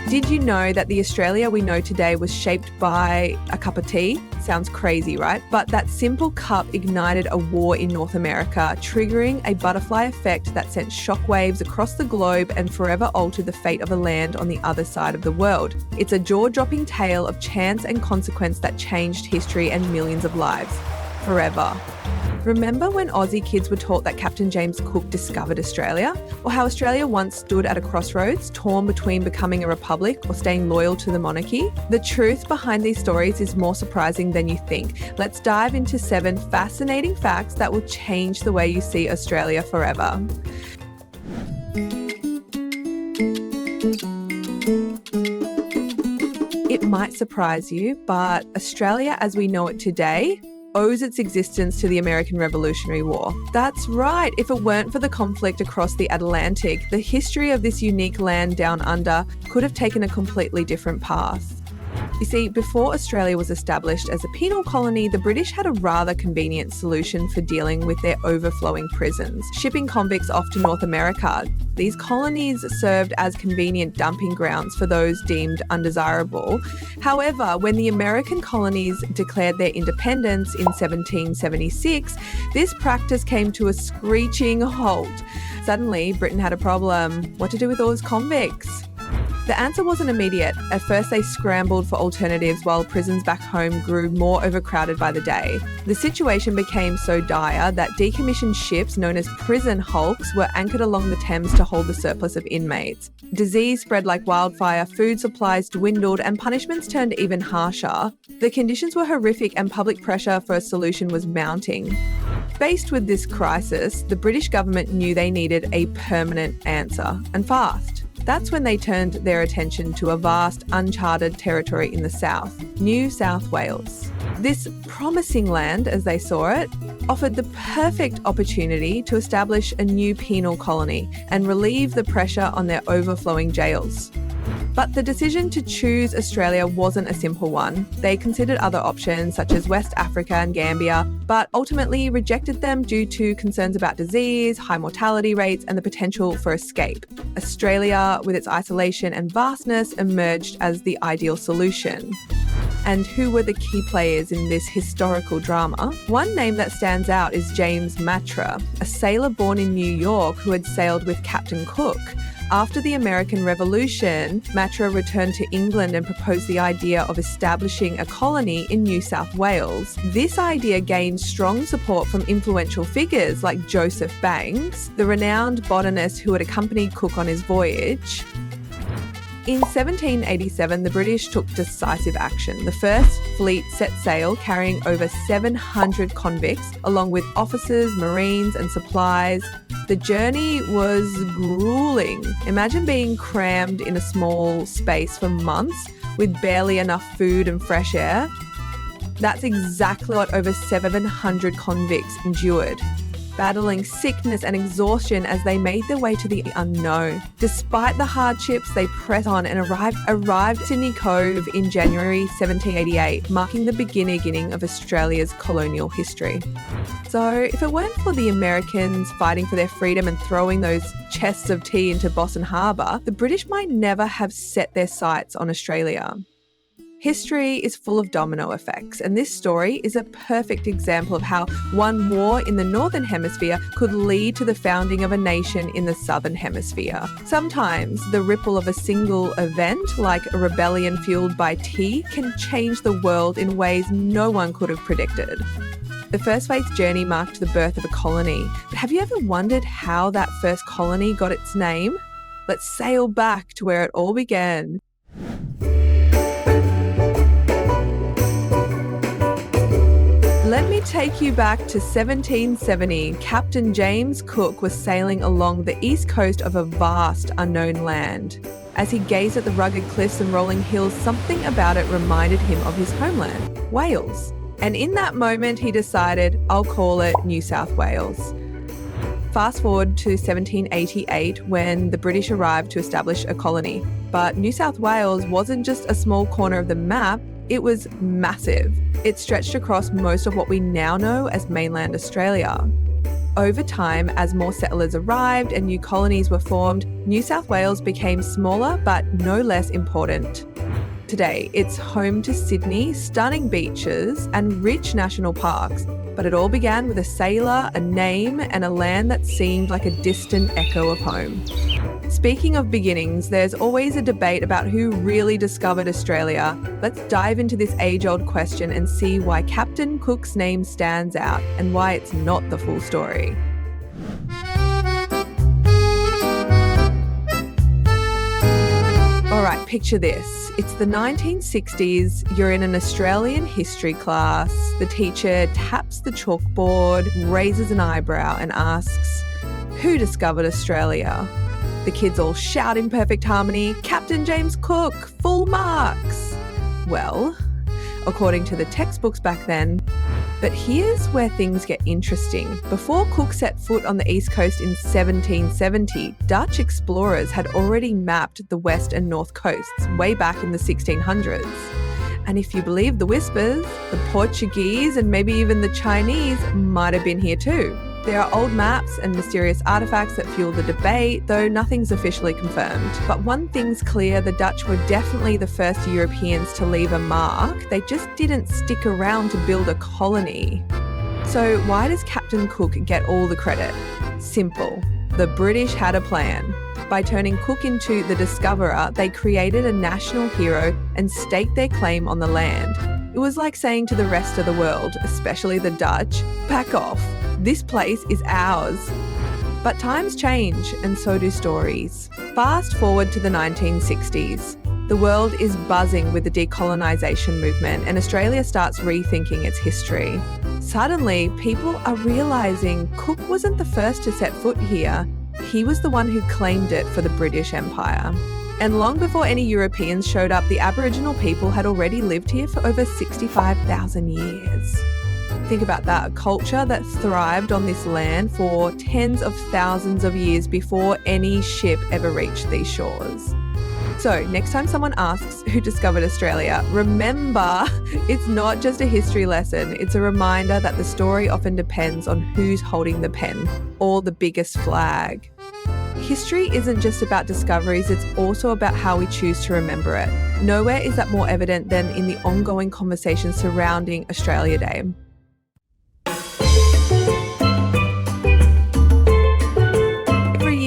Did you know that the Australia we know today was shaped by a cup of tea? Sounds crazy, right? But that simple cup ignited a war in North America, triggering a butterfly effect that sent shockwaves across the globe and forever altered the fate of a land on the other side of the world. It's a jaw-dropping tale of chance and consequence that changed history and millions of lives. Forever. Remember when Aussie kids were taught that Captain James Cook discovered Australia? Or how Australia once stood at a crossroads, torn between becoming a republic or staying loyal to the monarchy? The truth behind these stories is more surprising than you think. Let's dive into 7 fascinating facts that will change the way you see Australia forever. It might surprise you, but Australia as we know it today owes its existence to the American Revolutionary War. That's right, if it weren't for the conflict across the Atlantic, the history of this unique land down under could have taken a completely different path. You see, before Australia was established as a penal colony, the British had a rather convenient solution for dealing with their overflowing prisons, shipping convicts off to North America. These colonies served as convenient dumping grounds for those deemed undesirable. However, when the American colonies declared their independence in 1776, this practice came to a screeching halt. Suddenly, Britain had a problem. What to do with all those convicts? The answer wasn't immediate. At first, they scrambled for alternatives while prisons back home grew more overcrowded by the day. The situation became so dire that decommissioned ships known as prison hulks were anchored along the Thames to hold the surplus of inmates. Disease spread like wildfire, food supplies dwindled, and punishments turned even harsher. The conditions were horrific and public pressure for a solution was mounting. Faced with this crisis, the British government knew they needed a permanent answer, and fast. That's when they turned their attention to a vast, uncharted territory in the south, New South Wales. This promising land, as they saw it, offered the perfect opportunity to establish a new penal colony and relieve the pressure on their overflowing jails. But the decision to choose Australia wasn't a simple one. They considered other options such as West Africa and Gambia, but ultimately rejected them due to concerns about disease, high mortality rates, and the potential for escape. Australia, with its isolation and vastness, emerged as the ideal solution. And who were the key players in this historical drama? One name that stands out is James Matra, a sailor born in New York who had sailed with Captain Cook. After the American Revolution, Matra returned to England and proposed the idea of establishing a colony in New South Wales. This idea gained strong support from influential figures like Joseph Banks, the renowned botanist who had accompanied Cook on his voyage. In 1787, the British took decisive action. The first fleet set sail carrying over 700 convicts, along with officers, marines, and supplies. The journey was grueling. Imagine being crammed in a small space for months with barely enough food and fresh air. That's exactly what over 700 convicts endured, battling sickness and exhaustion as they made their way to the unknown. Despite the hardships, they pressed on and arrived at Sydney Cove in January 1788, marking the beginning of Australia's colonial history. So if it weren't for the Americans fighting for their freedom and throwing those chests of tea into Boston Harbour, the British might never have set their sights on Australia. History is full of domino effects, and this story is a perfect example of how one war in the Northern Hemisphere could lead to the founding of a nation in the Southern Hemisphere. Sometimes the ripple of a single event, like a rebellion fueled by tea, can change the world in ways no one could have predicted. The First Faith journey marked the birth of a colony, but have you ever wondered how that first colony got its name? Let's sail back to where it all began. Let me take you back to 1770. Captain James Cook was sailing along the east coast of a vast unknown land. As he gazed at the rugged cliffs and rolling hills, something about it reminded him of his homeland, Wales. And in that moment, he decided, I'll call it New South Wales. Fast forward to 1788 when the British arrived to establish a colony. But New South Wales wasn't just a small corner of the map, it was massive. It stretched across most of what we now know as mainland Australia. over time, as more settlers arrived and new colonies were formed, New South Wales became smaller but no less important. Today, it's home to Sydney, stunning beaches and rich national parks, but it all began with a sailor, a name and a land that seemed like a distant echo of home. Speaking of beginnings, there's always a debate about who really discovered Australia. Let's dive into this age-old question and see why Captain Cook's name stands out and why it's not the full story. All right, picture this. It's the 1960s, you're in an Australian history class. The teacher taps the chalkboard, raises an eyebrow and asks, "Who discovered Australia?" The kids all shout in perfect harmony, "Captain James Cook, full marks." Well, according to the textbooks back then. But here's where things get interesting. Before Cook set foot on the East Coast in 1770, Dutch explorers had already mapped the west and north coasts way back in the 1600s. And if you believe the whispers, the Portuguese and maybe even the Chinese might have been here too. There are old maps and mysterious artefacts that fuel the debate, though nothing's officially confirmed. But one thing's clear, the Dutch were definitely the first Europeans to leave a mark. They just didn't stick around to build a colony. So why does Captain Cook get all the credit? Simple. The British had a plan. By turning Cook into the discoverer, they created a national hero and staked their claim on the land. It was like saying to the rest of the world, especially the Dutch, "Back off. This place is ours." But times change, and so do stories. Fast forward to the 1960s. The world is buzzing with the decolonisation movement, and Australia starts rethinking its history. Suddenly, people are realising Cook wasn't the first to set foot here. He was the one who claimed it for the British Empire. And long before any Europeans showed up, the Aboriginal people had already lived here for over 65,000 years. Think about that, a culture that thrived on this land for tens of thousands of years before any ship ever reached these shores. So next time someone asks who discovered Australia, remember, it's not just a history lesson. It's a reminder that the story often depends on who's holding the pen or the biggest flag. History isn't just about discoveries, it's also about how we choose to remember it. Nowhere is that more evident than in the ongoing conversation surrounding Australia Day.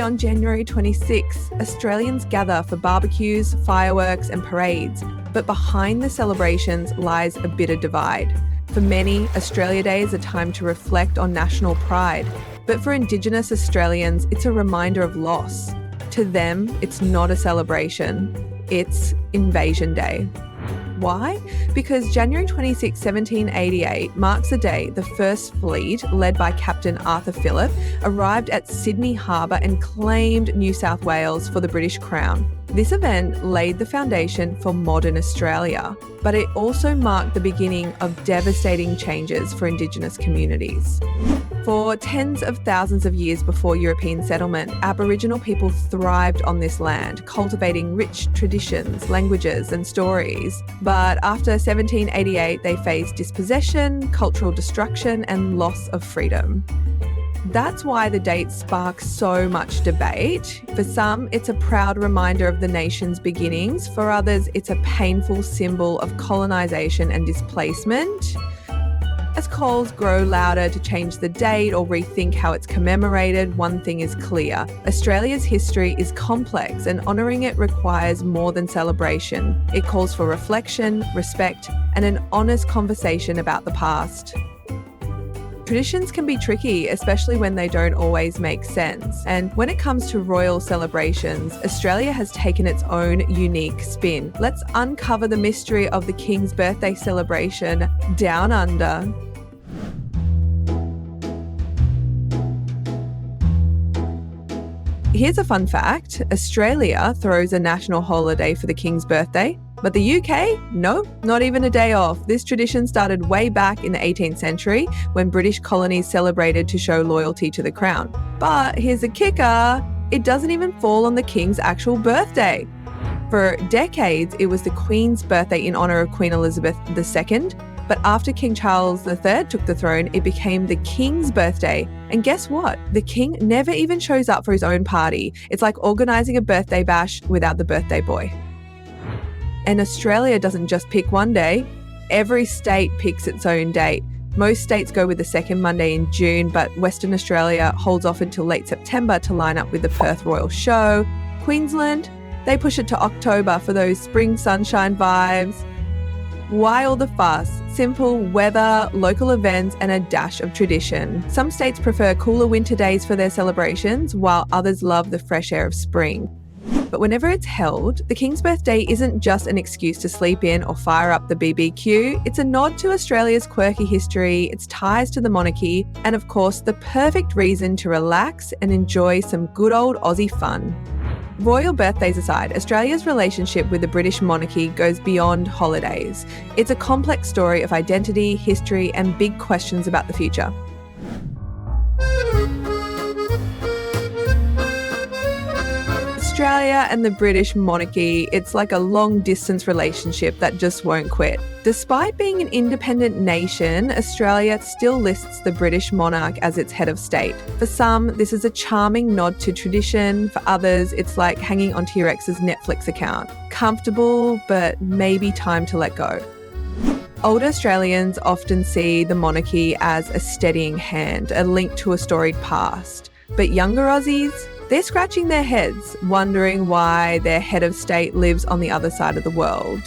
On January 26, Australians gather for barbecues, fireworks and parades. But behind the celebrations lies a bitter divide. For many, Australia Day is a time to reflect on national pride. But for Indigenous Australians, it's a reminder of loss. To them, it's not a celebration. It's Invasion Day. Why? Because January 26, 1788 marks the day the first fleet, led by Captain Arthur Phillip, arrived at Sydney Harbour and claimed New South Wales for the British Crown. This event laid the foundation for modern Australia, but it also marked the beginning of devastating changes for Indigenous communities. For tens of thousands of years before European settlement, Aboriginal people thrived on this land, cultivating rich traditions, languages and stories. But after 1788, they faced dispossession, cultural destruction and loss of freedom. That's why the date sparks so much debate. For some, it's a proud reminder of the nation's beginnings. For others, it's a painful symbol of colonisation and displacement. As calls grow louder to change the date or rethink how it's commemorated, one thing is clear. Australia's history is complex and honouring it requires more than celebration. It calls for reflection, respect, and an honest conversation about the past. Traditions can be tricky, especially when they don't always make sense. And when it comes to royal celebrations, Australia has taken its own unique spin. Let's uncover the mystery of the King's birthday celebration down under. Here's a fun fact. Australia throws a national holiday for the King's birthday, but the UK? No, not even a day off. This tradition started way back in the 18th century when British colonies celebrated to show loyalty to the Crown. But here's the kicker, it doesn't even fall on the King's actual birthday. For decades, it was the Queen's birthday in honour of Queen Elizabeth II, but after King Charles III took the throne, it became the King's birthday And guess what? The king never even shows up for his own party. It's like organising a birthday bash without the birthday boy. And Australia doesn't just pick one day. Every state picks its own date. Most states go with the second Monday in June, but Western Australia holds off until late September to line up with the Perth Royal Show. Queensland, they push it to October for those spring sunshine vibes. Why all the fuss? Simple weather, local events, and a dash of tradition. Some states prefer cooler winter days for their celebrations, while others love the fresh air of spring. But whenever it's held, the King's birthday isn't just an excuse to sleep in or fire up the BBQ. It's a nod to Australia's quirky history, its ties to the monarchy, and of course, the perfect reason to relax and enjoy some good old Aussie fun. Royal birthdays aside, Australia's relationship with the British monarchy goes beyond holidays. It's a complex story of identity, history, and big questions about the future. Australia and the British monarchy, it's like a long-distance relationship that just won't quit. Despite being an independent nation, Australia still lists the British monarch as its head of state. For some, this is a charming nod to tradition. For others, it's like hanging onto your ex's Netflix account. Comfortable, but maybe time to let go. Older Australians often see the monarchy as a steadying hand, a link to a storied past. But younger Aussies, they're scratching their heads, wondering why their head of state lives on the other side of the world.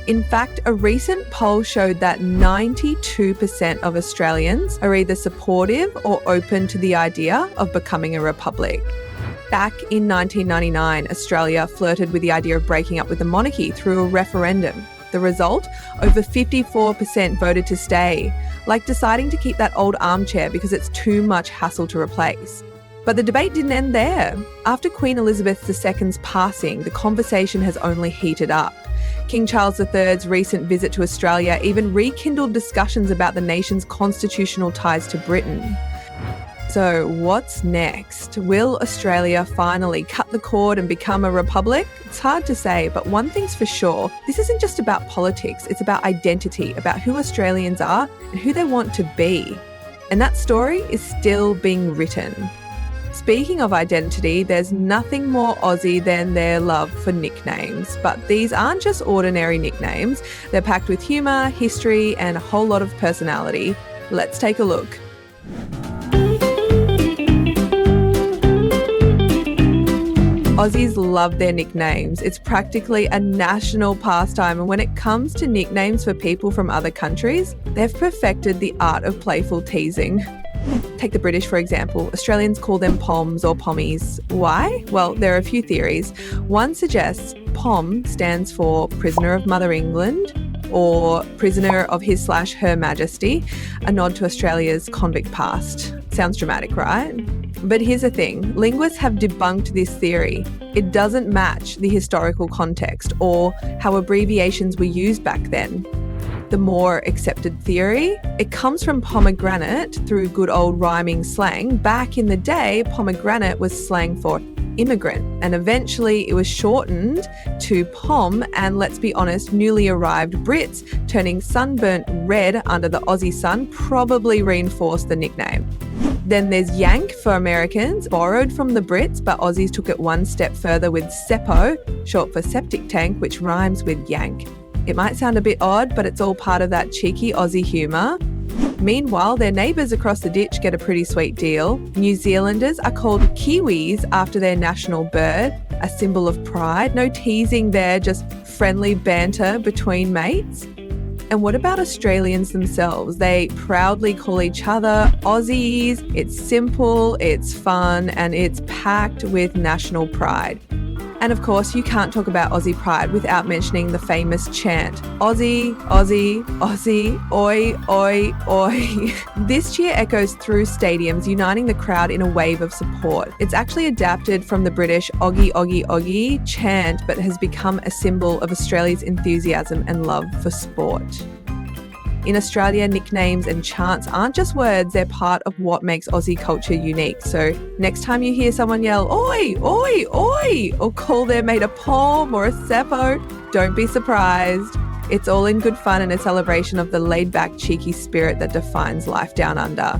In fact, a recent poll showed that 92% of Australians are either supportive or open to the idea of becoming a republic. Back in 1999, Australia flirted with the idea of breaking up with the monarchy through a referendum. The result? Over 54% voted to stay, like deciding to keep that old armchair because it's too much hassle to replace. But the debate didn't end there. After Queen Elizabeth II's passing, the conversation has only heated up. King Charles III's recent visit to Australia even rekindled discussions about the nation's constitutional ties to Britain. So what's next? Will Australia finally cut the cord and become a republic? It's hard to say, but one thing's for sure, this isn't just about politics, it's about identity, about who Australians are and who they want to be. And that story is still being written. Speaking of identity, there's nothing more Aussie than their love for nicknames. But these aren't just ordinary nicknames. They're packed with humour, history, and a whole lot of personality. Let's take a look. Aussies love their nicknames. It's practically a national pastime, and when it comes to nicknames for people from other countries, they've perfected the art of playful teasing. Take the British, for example. Australians call them Poms or Pommies. Why? Well, there are a few theories. One suggests Pom stands for Prisoner of Mother England or Prisoner of His/Her Majesty, a nod to Australia's convict past. Sounds dramatic, right? But here's the thing. Linguists have debunked this theory. It doesn't match the historical context or how abbreviations were used back then. The more accepted theory, it comes from pomegranate through good old rhyming slang. Back in the day, pomegranate was slang for immigrant, and eventually it was shortened to pom, and let's be honest, newly arrived Brits turning sunburnt red under the Aussie sun probably reinforced the nickname. Then there's Yank for Americans, borrowed from the Brits, but Aussies took it one step further with Seppo, short for septic tank, which rhymes with yank. It might sound a bit odd, but it's all part of that cheeky Aussie humour. Meanwhile, their neighbours across the ditch get a pretty sweet deal. New Zealanders are called Kiwis after their national bird, a symbol of pride. No teasing there, just friendly banter between mates. And what about Australians themselves? They proudly call each other Aussies. It's simple, it's fun, and it's packed with national pride. And of course, you can't talk about Aussie pride without mentioning the famous chant, Aussie, Aussie, Aussie, oi, oi, oi. This cheer echoes through stadiums, uniting the crowd in a wave of support. It's actually adapted from the British Oggie, Oggie, Oggie chant, but has become a symbol of Australia's enthusiasm and love for sport. In Australia, nicknames and chants aren't just words, they're part of what makes Aussie culture unique. So next time you hear someone yell, oi, oi, oi, or call their mate a pom or a seppo, don't be surprised. It's all in good fun and a celebration of the laid-back, cheeky spirit that defines life down under.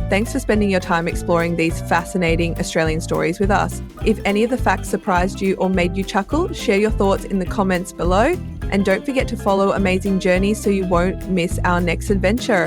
Thanks for spending your time exploring these fascinating Australian stories with us. If any of the facts surprised you or made you chuckle, share your thoughts in the comments below. And don't forget to follow Amazing Journeys so you won't miss our next adventure.